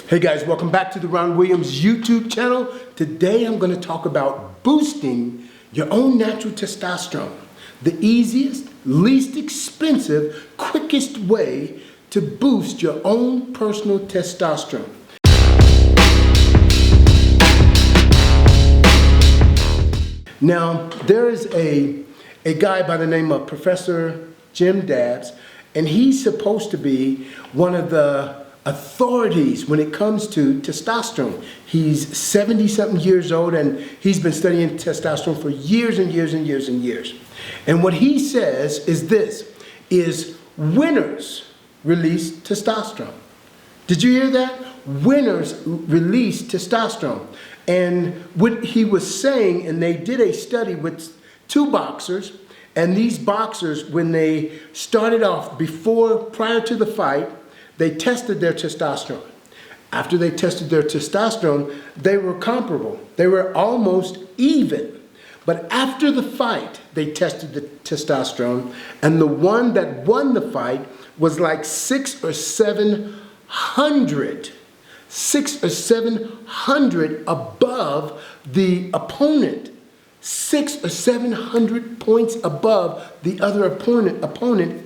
Hey guys, welcome back to the Ron Williams YouTube channel. Today I'm going to talk about boosting your own natural testosterone. The easiest, least expensive, quickest way to boost your own personal testosterone. Now, there is a guy by the name of Professor Jim Dabbs, and he's supposed to be one of the authorities when it comes to testosterone. He's 70-something years old, and he's been studying testosterone for years and years and years and years. And what he says is this, is winners release testosterone. Did you hear that? Winners release testosterone. And what he was saying, and they did a study with 2 boxers, and these boxers, when they started off prior to the fight, they tested their testosterone. After they tested their testosterone, they were comparable. They were almost even. But after the fight, they tested the testosterone, and the one that won the fight was like 600 or 700 above the opponent. 600 or 700 points above the other opponent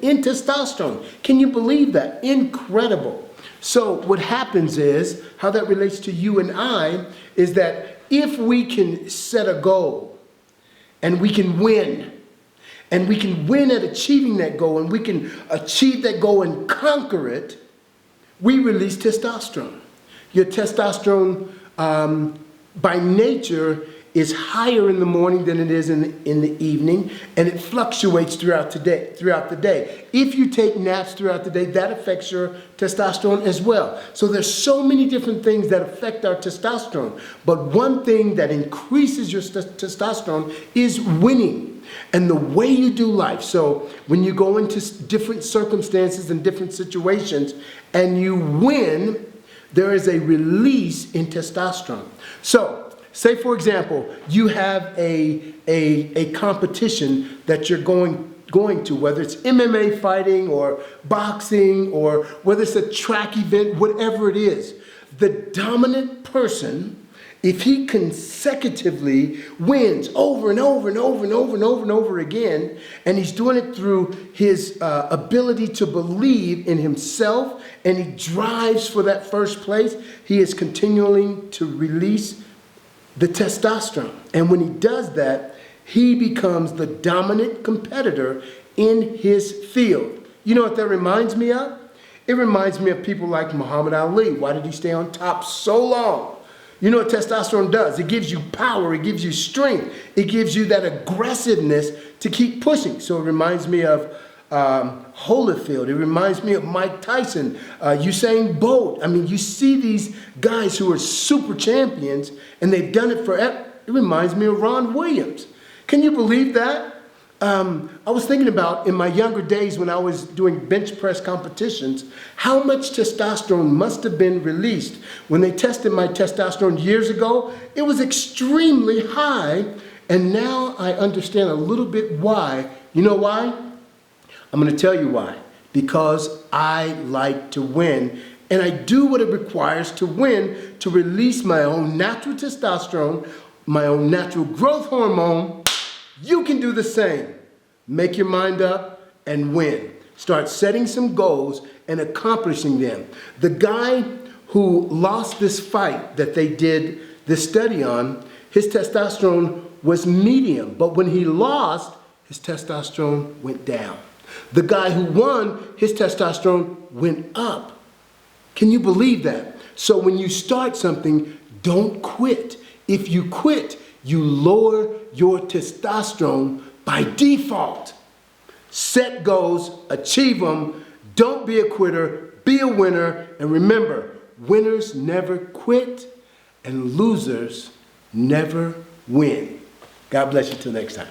in testosterone. Can you believe that? Incredible. So what happens is, how that relates to you and I, is that if we can set a goal and we can win, and we can win at achieving that goal, and we can achieve that goal and conquer it, we release testosterone. Your testosterone, by nature, is higher in the morning than it is in the evening, and it fluctuates throughout the day. If you take naps throughout the day, that affects your testosterone as well. So there's so many different things that affect our testosterone, but one thing that increases your testosterone is winning and the way you do life. So when you go into different circumstances and different situations and you win, there is a release in testosterone. So say, for example, you have a competition that you're going to, whether it's MMA fighting or boxing or whether it's a track event, whatever it is. The dominant person, if he consecutively wins over and over and over and over and over and over again, and he's doing it through his ability to believe in himself, and he drives for that first place, he is continuing to release the testosterone. And when he does that, he becomes the dominant competitor in his field. You know what that reminds me of? It reminds me of people like Muhammad Ali. Why did he stay on top so long? You know what testosterone does? It gives you power, it gives you strength, it gives you that aggressiveness to keep pushing. So it reminds me of Holyfield. It reminds me of Mike Tyson, Usain Bolt. I mean, you see these guys who are super champions and they've done it forever. It reminds me of Ron Williams. Can you believe that? I was thinking about in my younger days when I was doing bench press competitions, how much testosterone must have been released. When they tested my testosterone years ago, it was extremely high, and now I understand a little bit why. You know why? I'm going to tell you why. Because I like to win, and I do what it requires to win, to release my own natural testosterone, my own natural growth hormone. You can do the same. Make your mind up and win. Start setting some goals and accomplishing them. The guy who lost this fight that they did this study on, his testosterone was medium, but when he lost, his testosterone went down. The guy who won, his testosterone went up. Can you believe that? So when you start something, don't quit. If you quit, you lower your testosterone by default. Set goals, achieve them. Don't be a quitter, be a winner. And remember, winners never quit and losers never win. God bless you till next time.